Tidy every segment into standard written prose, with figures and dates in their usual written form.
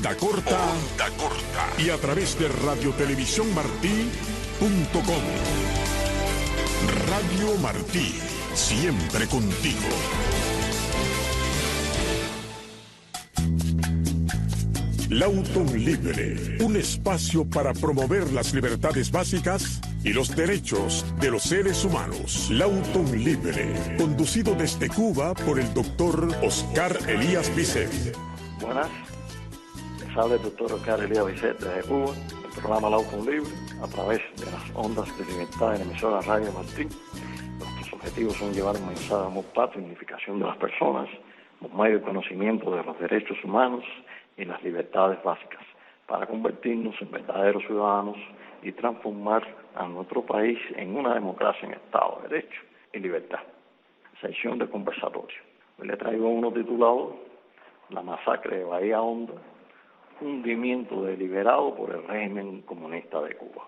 Onda Corta y a través de radiotelevisiónmartí.com. Radio Martí, siempre contigo. Lauton Libre, un espacio para promover las libertades básicas y los derechos de los seres humanos. Lauton Libre, conducido desde Cuba por el doctor Oscar Elías Bisset. Buenas, les habla el doctor Oscar Elías Bisset desde Cuba, el programa Lauton Libre, a través de las ondas de libertad de la emisora Radio Martí. Nuestros objetivos son llevar un mensaje de amor, patria y unificación de las personas, por medio del conocimiento de los derechos humanos y las libertades básicas, para convertirnos en verdaderos ciudadanos y transformar a nuestro país en una democracia en Estado de Derecho y libertad. Sección de conversatorio. Hoy le traigo uno titulado La masacre de Bahía Honda, hundimiento deliberado por el régimen comunista de Cuba.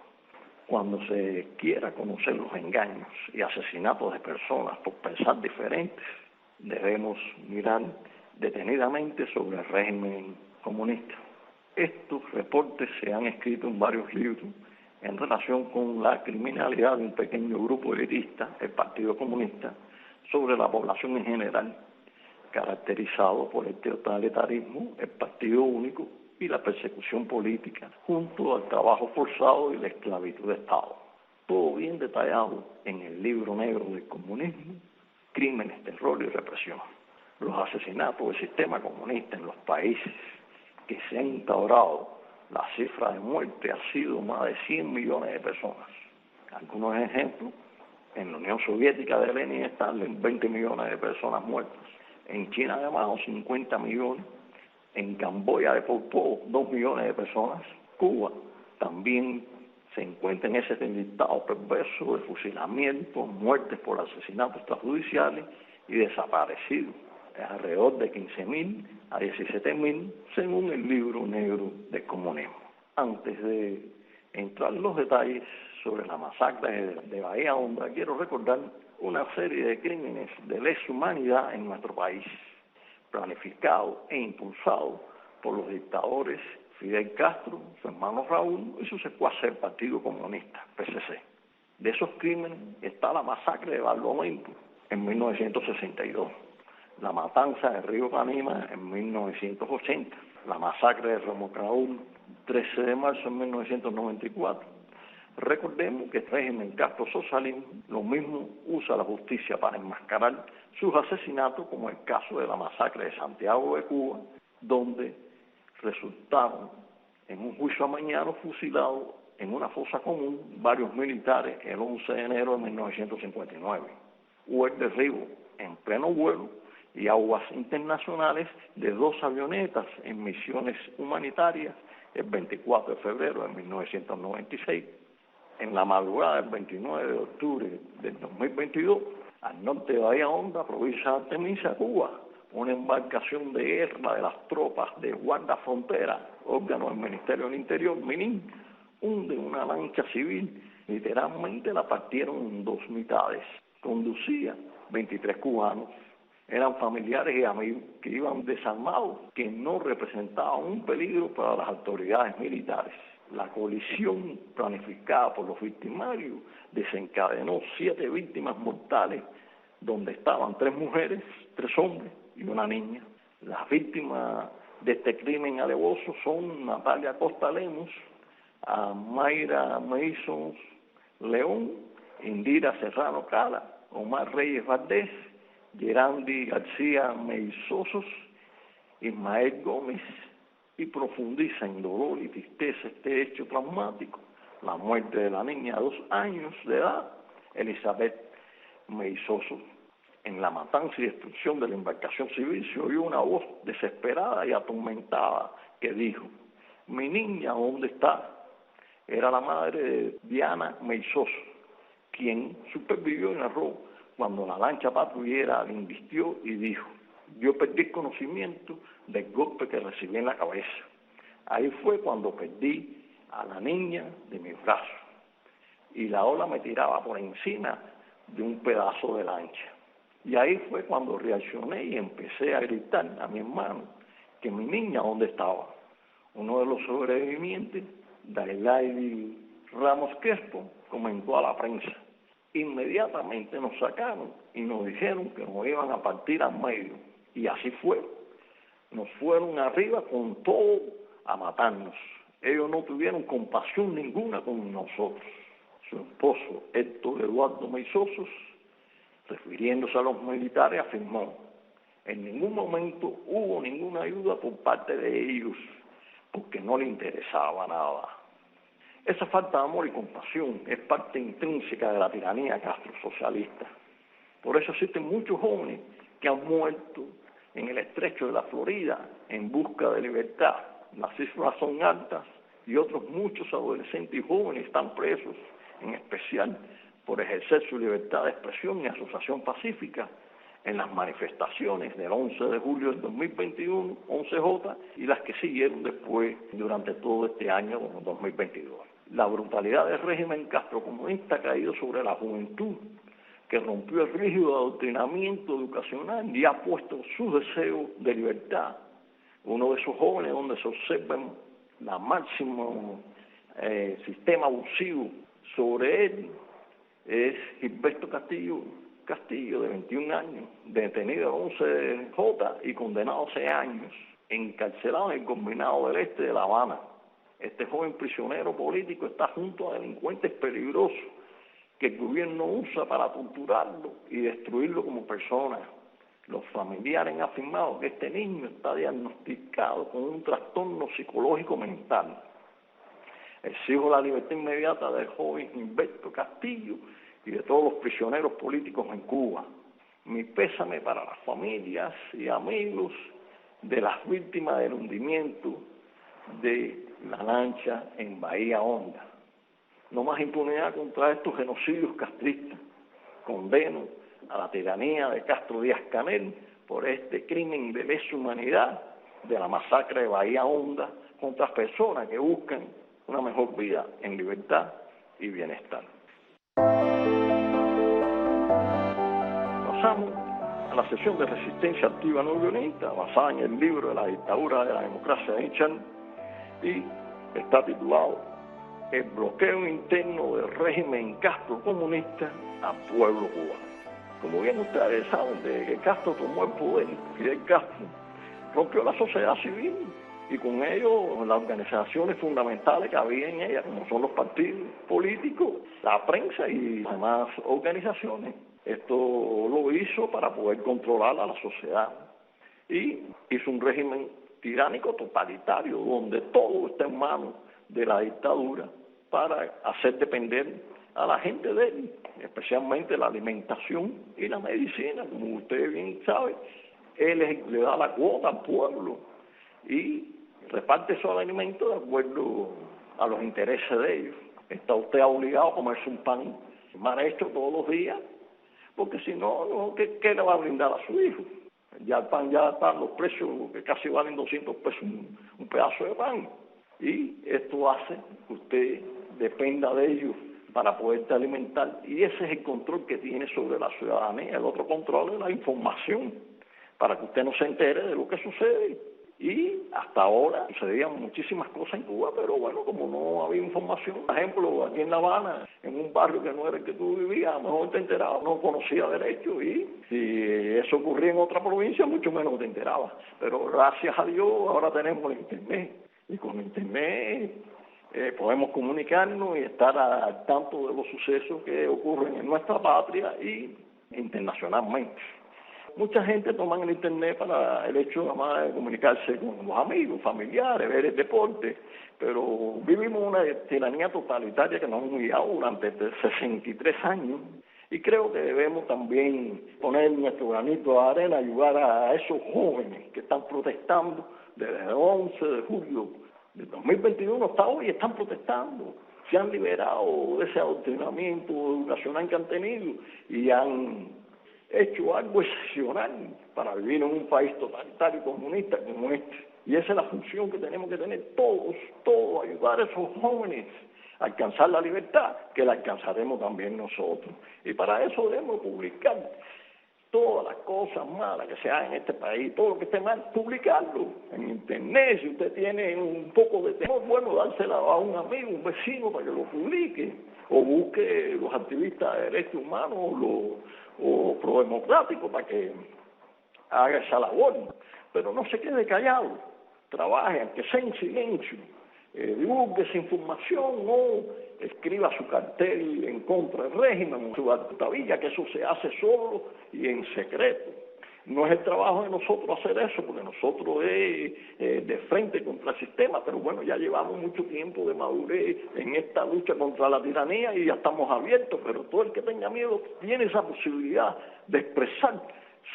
Cuando se quiera conocer los engaños y asesinatos de personas por pensar diferentes, debemos mirar detenidamente sobre el régimen comunista. Estos reportes se han escrito en varios libros en relación con la criminalidad de un pequeño grupo elitista, el Partido Comunista, sobre la población en general, caracterizado por el totalitarismo, el partido único y la persecución política, junto al trabajo forzado y la esclavitud de Estado. Todo bien detallado en el libro negro del comunismo, Crímenes, Terror y Represión. Los asesinatos del sistema comunista en los países que se han instaurado, la cifra de muerte ha sido más de 100 millones de personas. Algunos ejemplos: en la Unión Soviética de Lenin y Stalin, 20 millones de personas muertas. En China de Mao, 50 millones. En Camboya de Pol Pot, 2 millones de personas. Cuba también se encuentra en ese listado perverso de fusilamientos, muertes por asesinatos extrajudiciales y desaparecidos, alrededor de 15.000 a 17.000, según el libro negro del comunismo. Antes de entrar en los detalles sobre la masacre de Bahía Honda, quiero recordar una serie de crímenes de lesa humanidad en nuestro país, planificados e impulsados por los dictadores Fidel Castro, su hermano Raúl y sus secuaces del Partido Comunista, PCC. De esos crímenes está la masacre de Barlovento en 1962, la matanza de Río Canima en 1980, la masacre de Romocraúl, 13 de marzo de 1994. Recordemos que el régimen Castro-Socialismo lo mismo usa la justicia para enmascarar sus asesinatos, como el caso de la masacre de Santiago de Cuba, donde resultaron en un juicio amañado fusilados en una fosa común varios militares el 11 de enero de 1959. Hubo el derribo en pleno vuelo y aguas internacionales de 2 avionetas en misiones humanitarias el 24 de febrero de 1996. En la madrugada del 29 de octubre del 2022, al norte de Bahía Honda, provincia de Artemisa, Cuba, una embarcación de guerra de las tropas de guarda frontera, órgano del Ministerio del Interior, MININ, hunde una lancha civil. Literalmente la partieron en 2 mitades. Conducía 23 cubanos. Eran familiares y amigos que iban desarmados, que no representaban un peligro para las autoridades militares. La colisión planificada por los victimarios desencadenó 7 víctimas mortales, donde estaban 3 mujeres, 3 hombres y una niña. Las víctimas de este crimen alevoso son Natalia Costa Lemos, Mayra Meison León, Indira Serrano Cala, Omar Reyes Valdés, Gerandi García Meizosos, Ismael Gómez, y profundiza en dolor y tristeza este hecho traumático, la muerte de la niña de 2 años de edad, Elizabeth Meizosos. En la matanza y destrucción de la embarcación civil se oyó una voz desesperada y atormentada que dijo: «Mi niña, ¿dónde está?». Era la madre de Diana Meizosos, quien supervivió y narró cuando la lancha patrullera le invistió y dijo: «Yo perdí el conocimiento del golpe que recibí en la cabeza. Ahí fue cuando perdí a la niña de mis brazos y la ola me tiraba por encima de un pedazo de lancha. Y ahí fue cuando reaccioné y empecé a gritar a mi hermano que mi niña dónde estaba. Uno de los sobrevivientes, Dailai Ramos Crespo, comentó a la prensa: inmediatamente nos sacaron y nos dijeron que nos iban a partir al medio. Y así fue. Nos fueron arriba con todo a matarnos. Ellos no tuvieron compasión ninguna con nosotros. Su esposo, Héctor Eduardo Meizosos, refiriéndose a los militares, afirmó: en ningún momento hubo ninguna ayuda por parte de ellos, porque no les interesaba nada. Esa falta de amor y compasión es parte intrínseca de la tiranía castrosocialista. Por eso existen muchos jóvenes que han muerto en el estrecho de la Florida en busca de libertad. Las cifras son altas y otros muchos adolescentes y jóvenes están presos, en especial por ejercer su libertad de expresión y asociación pacífica en las manifestaciones del 11 de julio del 2021, 11J, y las que siguieron después durante todo este año 2022. La brutalidad del régimen castrocomunista ha caído sobre la juventud, que rompió el rígido adoctrinamiento educacional y ha puesto sus deseos de libertad. Uno de esos jóvenes donde se observa la máximo sistema abusivo sobre él es Gilberto Castillo, de 21 años, detenido en 11J y condenado a 6 años, encarcelado en el Combinado del Este de La Habana. Este joven prisionero político está junto a delincuentes peligrosos que el gobierno usa para torturarlo y destruirlo como persona. Los familiares han afirmado que este niño está diagnosticado con un trastorno psicológico mental. Exijo la libertad inmediata del joven Gilberto Castillo y de todos los prisioneros políticos en Cuba. Mi pésame para las familias y amigos de las víctimas del hundimiento de la lancha en Bahía Honda. No más impunidad contra estos genocidios castristas. Condeno a la tiranía de Castro Díaz-Canel por este crimen de lesa humanidad de la masacre de Bahía Honda contra personas que buscan una mejor vida en libertad y bienestar. Pasamos a la sesión de resistencia activa no violenta basada en el libro de la dictadura de la democracia de Ichan, y está titulado El bloqueo interno del régimen Castro comunista al pueblo cubano. Como bien ustedes saben, desde que Castro tomó el poder, Fidel Castro rompió la sociedad civil y con ello las organizaciones fundamentales que había en ella, como son los partidos políticos, la prensa y demás organizaciones. Esto lo hizo para poder controlar a la sociedad y hizo un régimen tiránico totalitario donde todo está en manos de la dictadura para hacer depender a la gente de él, especialmente la alimentación y la medicina. Como usted bien sabe, él le da la cuota al pueblo y reparte esos alimentos de acuerdo a los intereses de ellos. Está usted obligado a comerse un pan mal hecho todos los días, porque si no, ¿qué le va a brindar a su hijo? Ya el pan ya está a los precios que casi valen 200 pesos un pedazo de pan. Y esto hace que usted dependa de ellos para poderte alimentar. Y ese es el control que tiene sobre la ciudadanía. El otro control es la información, para que usted no se entere de lo que sucede. Y hasta ahora sucedían muchísimas cosas en Cuba, pero bueno, como no había información, por ejemplo, aquí en La Habana, en un barrio que no era el que tú vivías, a lo mejor te enterabas, no conocía derecho, y si eso ocurría en otra provincia, mucho menos te enterabas. Pero gracias a Dios ahora tenemos el Internet, y con Internet podemos comunicarnos y estar al tanto de los sucesos que ocurren en nuestra patria y internacionalmente. Mucha gente toma el Internet para el hecho nada de comunicarse con los amigos, familiares, ver el deporte, pero vivimos una tiranía totalitaria que nos ha humillado durante 63 años y creo que debemos también poner nuestro granito de arena, ayudar a esos jóvenes que están protestando desde el 11 de julio del 2021 hasta hoy, están protestando. Se han liberado de ese adoctrinamiento educacional que han tenido y han hecho algo excepcional para vivir en un país totalitario y comunista como este. Y esa es la función que tenemos que tener todos, ayudar a esos jóvenes a alcanzar la libertad, que la alcanzaremos también nosotros. Y para eso debemos publicar todas las cosas malas que se hagan en este país, todo lo que esté mal, publicarlo en internet. Si usted tiene un poco de temor, bueno, dársela a un amigo, un vecino para que lo publique, o busque los activistas de derechos humanos o prodemocráticos para que haga esa labor. Pero no se quede callado, trabaje, aunque sea en silencio, divulgue esa información, no escriba su cartel en contra del régimen, su tabilla, que eso se hace solo y en secreto. No es el trabajo de nosotros hacer eso, porque nosotros es de frente contra el sistema, pero bueno, ya llevamos mucho tiempo de madurez en esta lucha contra la tiranía y ya estamos abiertos, pero todo el que tenga miedo tiene esa posibilidad de expresar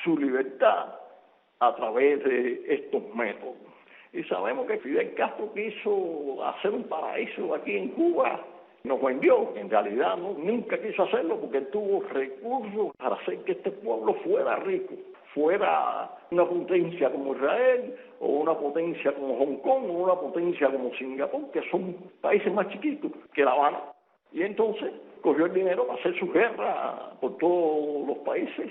su libertad a través de estos métodos. Y sabemos que Fidel Castro quiso hacer un paraíso aquí en Cuba, nos vendió, en realidad nunca quiso hacerlo porque tuvo recursos para hacer que este pueblo fuera rico, fuera una potencia como Israel, o una potencia como Hong Kong, o una potencia como Singapur, que son países más chiquitos que La Habana. Y entonces cogió el dinero para hacer su guerra por todos los países,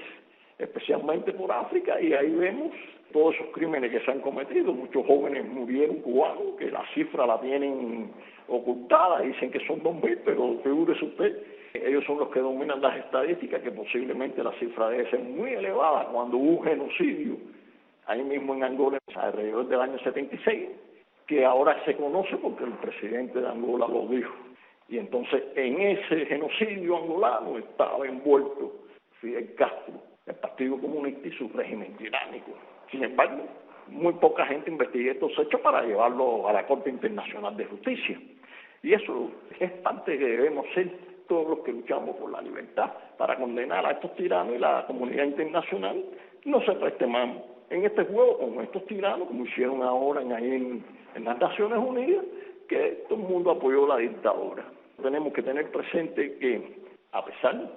especialmente por África, y ahí vemos todos esos crímenes que se han cometido. Muchos jóvenes murieron cubanos, que la cifra la tienen ocultada, dicen que son 2.000, pero figúrese usted, ellos son los que dominan las estadísticas, que posiblemente la cifra debe ser muy elevada cuando hubo un genocidio ahí mismo en Angola alrededor del año 76, que ahora se conoce porque el presidente de Angola lo dijo. Y entonces en ese genocidio angolano estaba envuelto Fidel Castro, el Partido Comunista y su régimen tiránico. Sin embargo, muy poca gente investiga estos hechos para llevarlo a la Corte Internacional de Justicia. Y eso es parte que debemos ser todos los que luchamos por la libertad, para condenar a estos tiranos, y la comunidad internacional no se preste más en este juego con estos tiranos, como hicieron ahora en las Naciones Unidas, que todo el mundo apoyó la dictadura. Tenemos que tener presente que, a pesar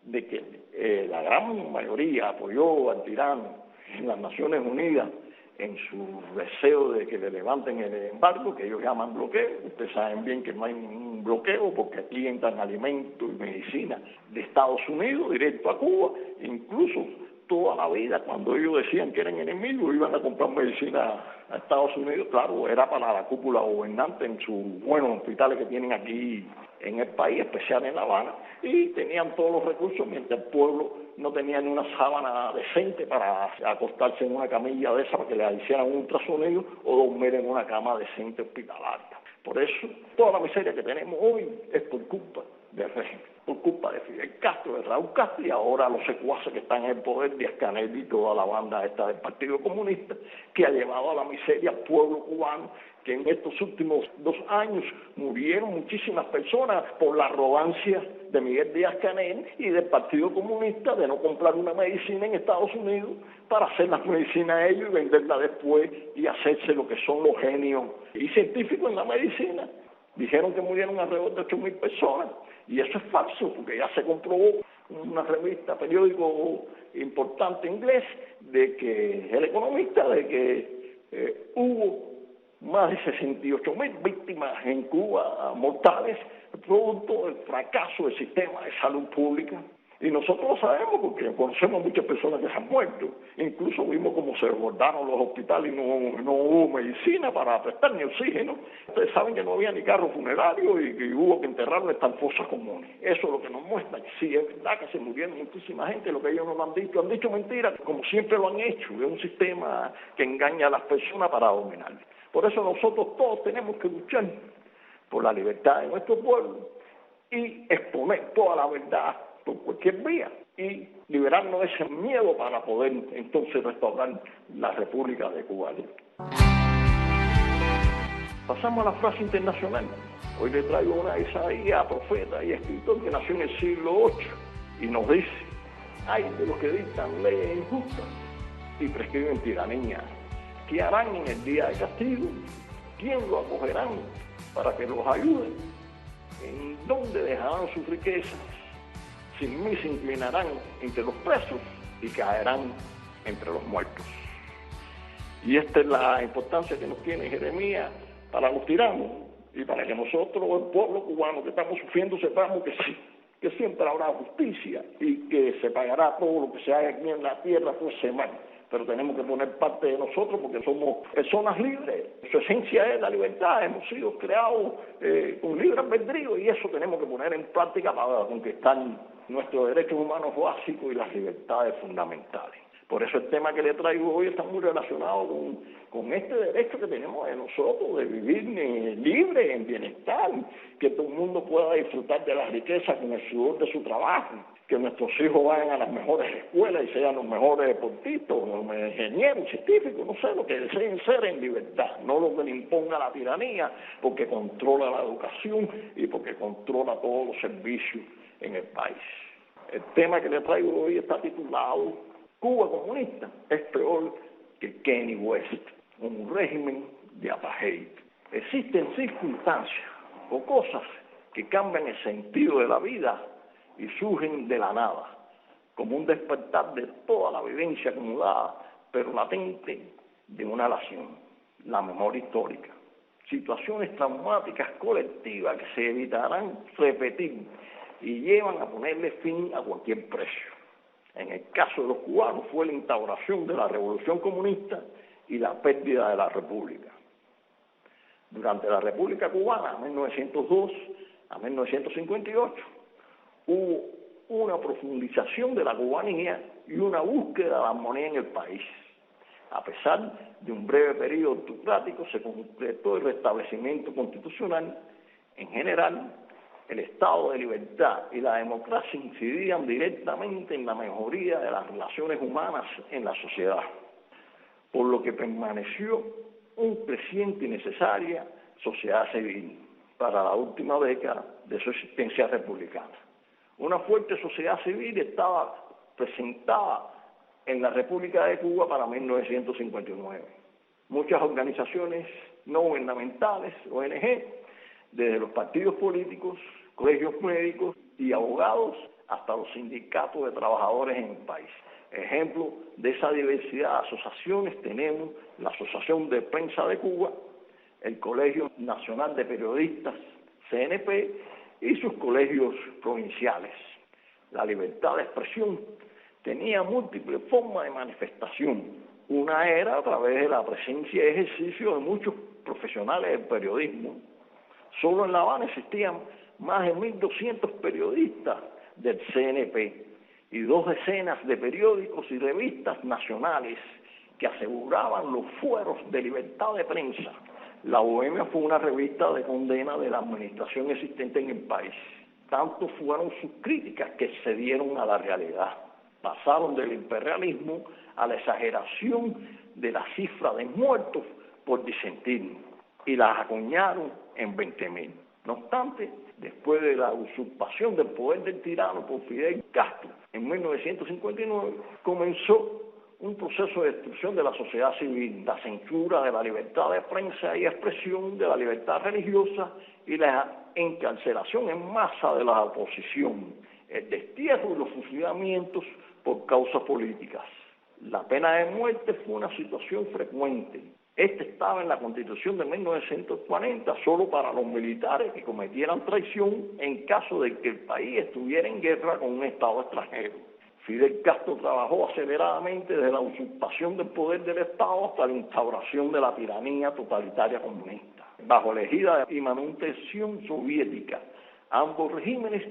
de que la gran mayoría apoyó al tirano en las Naciones Unidas en su deseo de que le levanten el embargo, que ellos llaman bloqueo. Ustedes saben bien que no hay ningún bloqueo, porque aquí entran alimentos y medicina de Estados Unidos directo a Cuba. Incluso toda la vida, cuando ellos decían que eran enemigos, iban a comprar medicina a Estados Unidos. Claro, era para la cúpula gobernante en sus buenos hospitales que tienen aquí en el país, especial en La Habana, y tenían todos los recursos, mientras el pueblo no tenía ni una sábana decente para acostarse en una camilla de esa para que le hicieran un ultrasonido, o dormir en una cama decente hospitalaria. Por eso, toda la miseria que tenemos hoy es por culpa del régimen, por culpa de Fidel Castro, de Raúl Castro, y ahora los secuaces que están en el poder, Díaz-Canel y toda la banda esta del Partido Comunista, que ha llevado a la miseria al pueblo cubano, que en estos últimos 2 años murieron muchísimas personas por la arrogancia de Miguel Díaz-Canel y del Partido Comunista de no comprar una medicina en Estados Unidos para hacer la medicina a ellos y venderla después y hacerse lo que son los genios y científicos en la medicina. Dijeron que murieron alrededor de 8.000 personas, y eso es falso, porque ya se comprobó una revista, periódico importante inglés, de que El Economista, de que hubo más de 68.000 víctimas en Cuba mortales, producto del fracaso del sistema de salud pública. Y nosotros lo sabemos porque conocemos muchas personas que se han muerto. Incluso vimos cómo se desbordaron los hospitales y no hubo medicina para prestar ni oxígeno. Ustedes saben que no había ni carro funerario y que hubo que enterrarlo en estas fosas comunes. Eso es lo que nos muestra que sí, es verdad que se murieron muchísima gente, lo que ellos nos han dicho mentiras, como siempre lo han hecho. Es un sistema que engaña a las personas para dominar. Por eso nosotros todos tenemos que luchar por la libertad de nuestro pueblo y exponer toda la verdad por cualquier vía y liberarnos de ese miedo para poder entonces restaurar la República de Cuba. Pasamos a la frase internacional. Hoy le traigo una Isaías, profeta y escritor que nació en el siglo VIII y nos dice: ay de los que dictan leyes injustas y prescriben tiranía. ¿Qué harán en el día de castigo? ¿Quién lo acogerán para que los ayude? ¿En dónde dejarán sus riquezas? Sin mí se inclinarán entre los presos y caerán entre los muertos. Y esta es la importancia que nos tiene Jeremías para los tiranos y para que nosotros, el pueblo cubano que estamos sufriendo, sepamos que sí, que siempre habrá justicia y que se pagará todo lo que se haga aquí en la tierra fuese mal. Pero tenemos que poner parte de nosotros porque somos personas libres. Su esencia es la libertad. Hemos sido creados con libre albedrío y eso tenemos que poner en práctica para conquistar nuestros derechos humanos básicos y las libertades fundamentales. Por eso el tema que le traigo hoy está muy relacionado con este derecho que tenemos de nosotros de vivir libre, en bienestar, que todo el mundo pueda disfrutar de la riqueza con el sudor de su trabajo, que nuestros hijos vayan a las mejores escuelas y sean los mejores deportistas, los mejores ingenieros, científicos, no sé, lo que deseen ser en libertad, no lo que le imponga la tiranía, porque controla la educación y porque controla todos los servicios en el país. El tema que le traigo hoy está titulado Cuba comunista es peor que Kanye West, un régimen de apartheid. Existen circunstancias o cosas que cambian el sentido de la vida y surgen de la nada, como un despertar de toda la vivencia acumulada, pero latente, de una nación, la memoria histórica. Situaciones traumáticas colectivas que se evitarán repetir y llevan a ponerle fin a cualquier precio. En el caso de los cubanos fue la instauración de la Revolución Comunista y la pérdida de la República. Durante la República Cubana, 1902 a 1958, hubo una profundización de la cubanía y una búsqueda de la armonía en el país. A pesar de un breve periodo autocrático, se completó el restablecimiento constitucional. En general, el estado de libertad y la democracia incidían directamente en la mejoría de las relaciones humanas en la sociedad, por lo que permaneció un creciente y necesaria sociedad civil para la última década de su existencia republicana. Una fuerte sociedad civil estaba presentada en la República de Cuba para 1959. Muchas organizaciones no gubernamentales, ONG, desde los partidos políticos, colegios médicos y abogados hasta los sindicatos de trabajadores en el país. Ejemplo de esa diversidad de asociaciones tenemos la Asociación de Prensa de Cuba, el Colegio Nacional de Periodistas, CNP, y sus colegios provinciales. La libertad de expresión tenía múltiples formas de manifestación. Una era a través de la presencia y ejercicio de muchos profesionales del periodismo. Solo en La Habana existían más de 1.200 periodistas del CNP y 2 decenas de periódicos y revistas nacionales que aseguraban los fueros de libertad de prensa. La Bohemia fue una revista de condena de la administración existente en el país. Tanto fueron sus críticas que excedieron a la realidad. Pasaron del imperialismo a la exageración de la cifra de muertos por disentir y las acuñaron en 20.000. No obstante, después de la usurpación del poder del tirano por Fidel Castro en 1959, comenzó un proceso de destrucción de la sociedad civil, la censura de la libertad de prensa y expresión, de la libertad religiosa y la encarcelación en masa de la oposición, el destierro y los fusilamientos por causas políticas. La pena de muerte fue una situación frecuente. Este estaba en la Constitución de 1940 solo para los militares que cometieran traición en caso de que el país estuviera en guerra con un Estado extranjero. Fidel Castro trabajó aceleradamente desde la usurpación del poder del Estado hasta la instauración de la tiranía totalitaria comunista. Bajo la égida y manutención soviética, ambos regímenes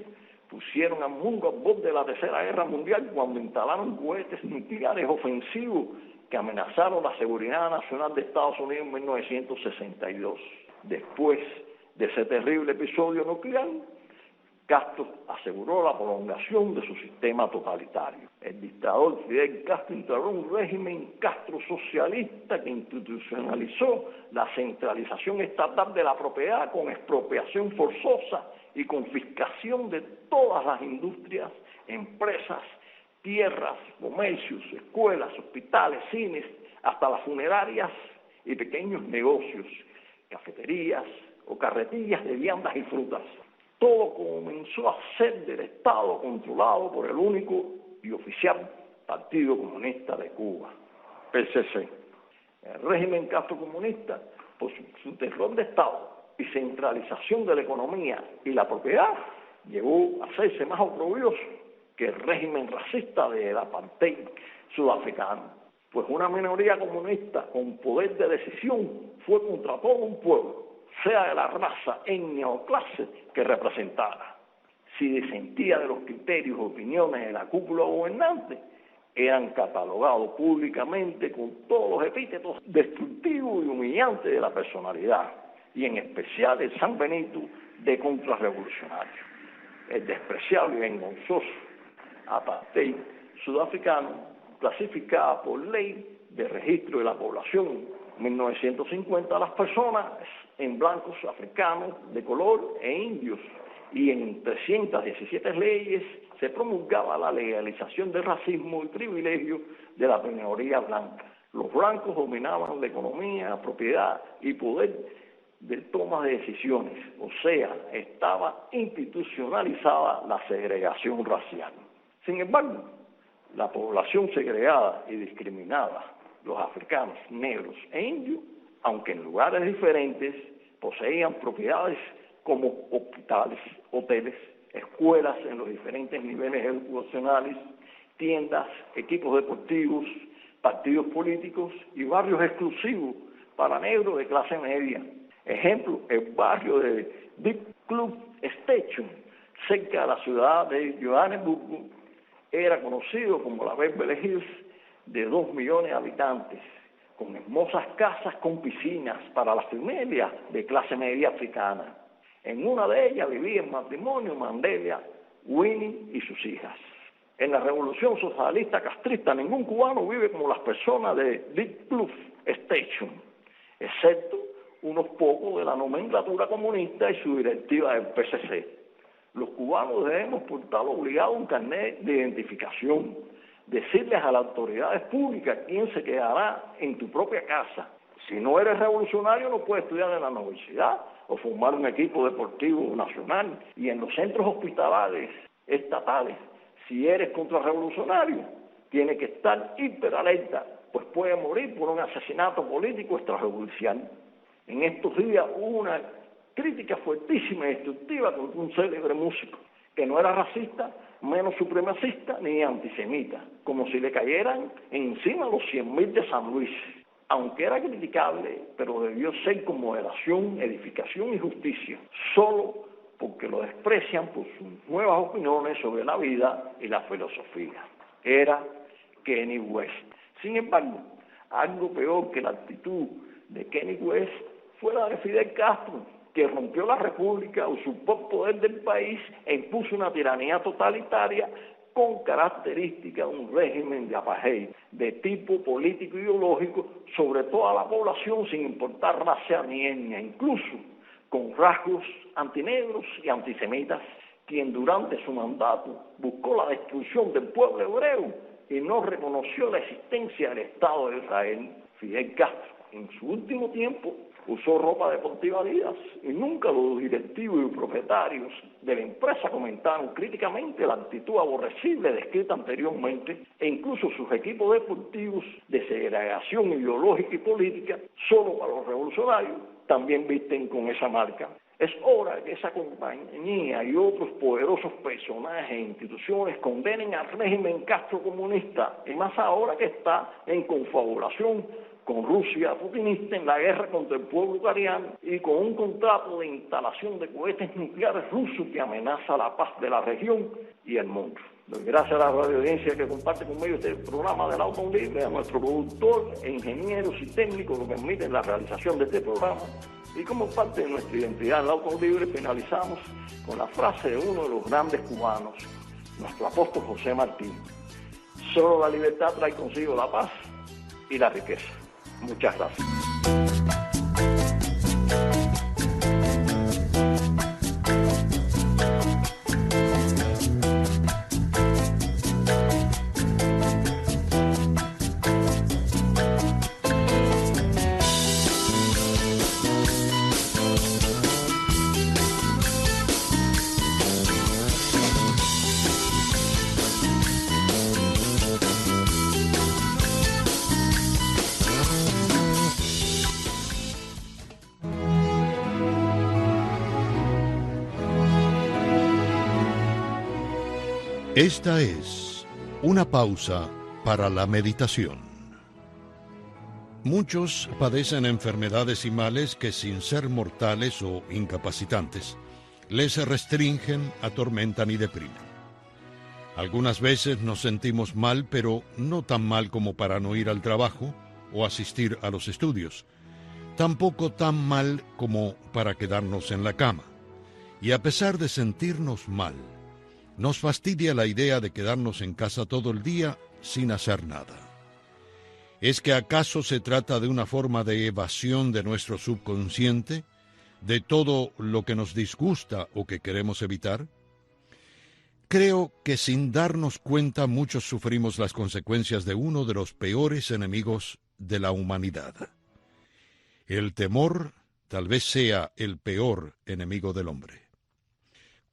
pusieron al mundo al borde de la Tercera Guerra Mundial cuando instalaron cohetes nucleares ofensivos que amenazaron la seguridad nacional de Estados Unidos en 1962. Después de ese terrible episodio nuclear, Castro aseguró la prolongación de su sistema totalitario. El dictador Fidel Castro instauró un régimen castrosocialista que institucionalizó la centralización estatal de la propiedad con expropiación forzosa y confiscación de todas las industrias, empresas, tierras, comercios, escuelas, hospitales, cines, hasta las funerarias y pequeños negocios, cafeterías o carretillas de viandas y frutas. Todo comenzó a ser del Estado controlado por el único y oficial Partido Comunista de Cuba, PCC. El régimen castrocomunista, por su terror de Estado y centralización de la economía y la propiedad, llegó a hacerse más oprobioso que el régimen racista del apartheid sudafricano. Pues una minoría comunista con poder de decisión fue contra todo un pueblo, sea de la raza, etnia o clase que representara. Si disentía de los criterios o opiniones de la cúpula gobernante, eran catalogados públicamente con todos los epítetos destructivos y humillantes de la personalidad, y en especial el San Benito de contrarrevolucionario. El despreciable y vergonzoso apartheid sudafricano clasificaba por ley de registro de la población 1950 a las personas en blancos, africanos, de color e indios, y en 317 leyes se promulgaba la legalización del racismo y privilegio de la minoría blanca. Los blancos dominaban la economía, propiedad y poder de toma de decisiones, o sea, estaba institucionalizada la segregación racial. Sin embargo, la población segregada y discriminada, los africanos, negros e indios, aunque en lugares diferentes, poseían propiedades como hospitales, hoteles, escuelas en los diferentes niveles educacionales, tiendas, equipos deportivos, partidos políticos y barrios exclusivos para negros de clase media. Ejemplo, el barrio de Deep Club Station, cerca de la ciudad de Johannesburgo, era conocido como la Beverly Hills, de 2 millones de habitantes, con hermosas casas con piscinas para las familias de clase media africana. En una de ellas vivía en matrimonio Mandela, Winnie y sus hijas. En la revolución socialista castrista, ningún cubano vive como las personas de Deep Club Station, excepto unos pocos de la nomenclatura comunista y su directiva del PCC. Los cubanos debemos portar obligado un carnet de identificación, decirles a las autoridades públicas quién se quedará en tu propia casa. Si no eres revolucionario no puedes estudiar en la universidad o formar un equipo deportivo nacional, y en los centros hospitalarios estatales, si eres contrarrevolucionario, tienes que estar hiperalerta, pues puede morir por un asesinato político extrajudicial. En estos días hubo una crítica fuertísima y destructiva contra un célebre músico, que no era racista, menos supremacista ni antisemita, como si le cayeran encima los 100.000 de San Luis. Aunque era criticable, pero debió ser con moderación, edificación y justicia, solo porque lo desprecian por sus nuevas opiniones sobre la vida y la filosofía. Era Kanye West. Sin embargo, algo peor que la actitud de Kanye West fue la de Fidel Castro, que rompió la república, usurpó el poder del país e impuso una tiranía totalitaria con características de un régimen de apartheid de tipo político ideológico sobre toda la población sin importar raza ni etnia, incluso con rasgos antinegros y antisemitas, quien durante su mandato buscó la destrucción del pueblo hebreo y no reconoció la existencia del Estado de Israel. Fidel Castro, en su último tiempo, usó ropa deportiva Adidas y nunca los directivos y propietarios de la empresa comentaron críticamente la actitud aborrecible descrita anteriormente, e incluso sus equipos deportivos de segregación ideológica y política solo para los revolucionarios también visten con esa marca. Es hora que esa compañía y otros poderosos personajes e instituciones condenen al régimen castrocomunista, y más ahora que está en confabulación con Rusia putinista en la guerra contra el pueblo ucraniano y con un contrato de instalación de cohetes nucleares rusos que amenaza la paz de la región y el mundo. Doy gracias a la radio audiencia que comparte conmigo este programa del Auto Libre, a nuestro productor, ingenieros y técnicos que permiten la realización de este programa, y como parte de nuestra identidad en el Auto Libre finalizamos con la frase de uno de los grandes cubanos, nuestro apóstol José Martí: solo la libertad trae consigo la paz y la riqueza. Muchas gracias. Esta es una pausa para la meditación. Muchos padecen enfermedades y males que, sin ser mortales o incapacitantes, les restringen, atormentan y deprimen. Algunas veces nos sentimos mal, pero no tan mal como para no ir al trabajo o asistir a los estudios. Tampoco tan mal como para quedarnos en la cama. Y a pesar de sentirnos mal, nos fastidia la idea de quedarnos en casa todo el día sin hacer nada. ¿Es que acaso se trata de una forma de evasión de nuestro subconsciente, de todo lo que nos disgusta o que queremos evitar? Creo que sin darnos cuenta muchos sufrimos las consecuencias de uno de los peores enemigos de la humanidad. El temor tal vez sea el peor enemigo del hombre.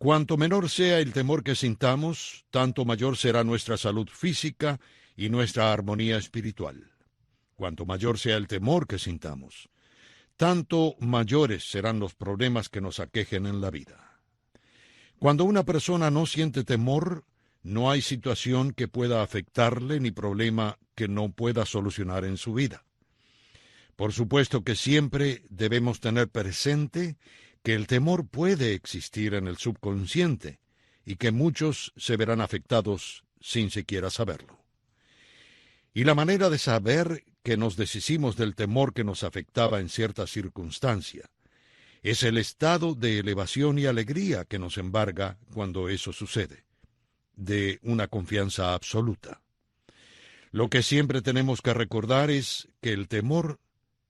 Cuanto menor sea el temor que sintamos, tanto mayor será nuestra salud física y nuestra armonía espiritual. Cuanto mayor sea el temor que sintamos, tanto mayores serán los problemas que nos aquejen en la vida. Cuando una persona no siente temor, no hay situación que pueda afectarle ni problema que no pueda solucionar en su vida. Por supuesto que siempre debemos tener presente que el temor puede existir en el subconsciente y que muchos se verán afectados sin siquiera saberlo. Y la manera de saber que nos deshicimos del temor que nos afectaba en cierta circunstancia es el estado de elevación y alegría que nos embarga cuando eso sucede, de una confianza absoluta. Lo que siempre tenemos que recordar es que el temor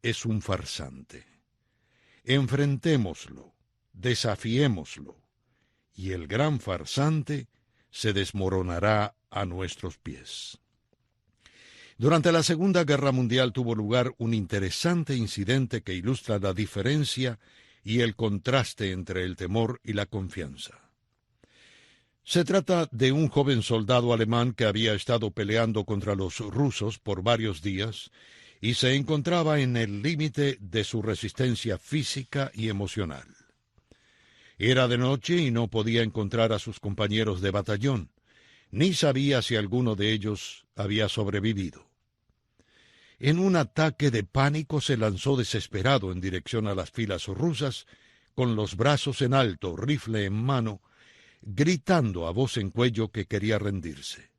es un farsante. Enfrentémoslo, desafiémoslo, y el gran farsante se desmoronará a nuestros pies. Durante la Segunda Guerra Mundial tuvo lugar un interesante incidente que ilustra la diferencia y el contraste entre el temor y la confianza. Se trata de un joven soldado alemán que había estado peleando contra los rusos por varios días y se encontraba en el límite de su resistencia física y emocional. Era de noche y no podía encontrar a sus compañeros de batallón, ni sabía si alguno de ellos había sobrevivido. En un ataque de pánico se lanzó desesperado en dirección a las filas rusas, con los brazos en alto, rifle en mano, gritando a voz en cuello que quería rendirse.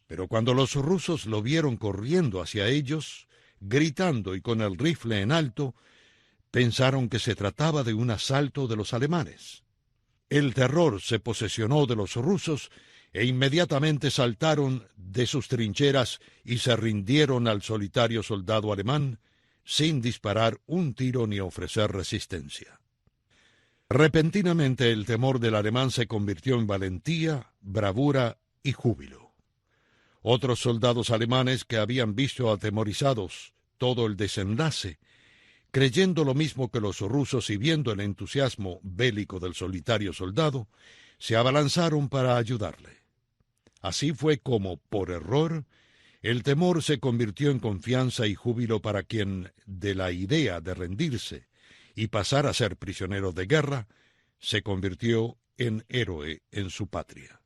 Pero cuando los rusos lo vieron corriendo hacia ellos, gritando y con el rifle en alto, pensaron que se trataba de un asalto de los alemanes. El terror se posesionó de los rusos e inmediatamente saltaron de sus trincheras y se rindieron al solitario soldado alemán, sin disparar un tiro ni ofrecer resistencia. Repentinamente el temor del alemán se convirtió en valentía, bravura y júbilo. Otros soldados alemanes que habían visto atemorizados todo el desenlace, creyendo lo mismo que los rusos y viendo el entusiasmo bélico del solitario soldado, se abalanzaron para ayudarle. Así fue como, por error, el temor se convirtió en confianza y júbilo para quien, de la idea de rendirse y pasar a ser prisionero de guerra, se convirtió en héroe en su patria.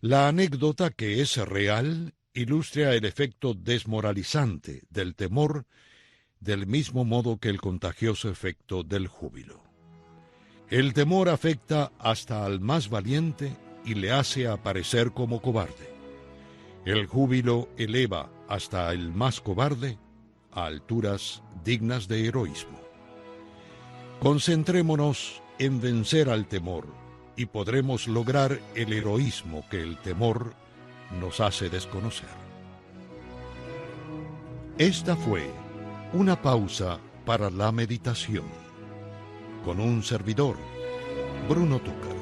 La anécdota, que es real, ilustra el efecto desmoralizante del temor, del mismo modo que el contagioso efecto del júbilo. El temor afecta hasta al más valiente y le hace aparecer como cobarde. El júbilo eleva hasta el más cobarde a alturas dignas de heroísmo. Concentrémonos en vencer al temor y podremos lograr el heroísmo que el temor nos hace desconocer. Esta fue una pausa para la meditación con un servidor, Bruno Túcar.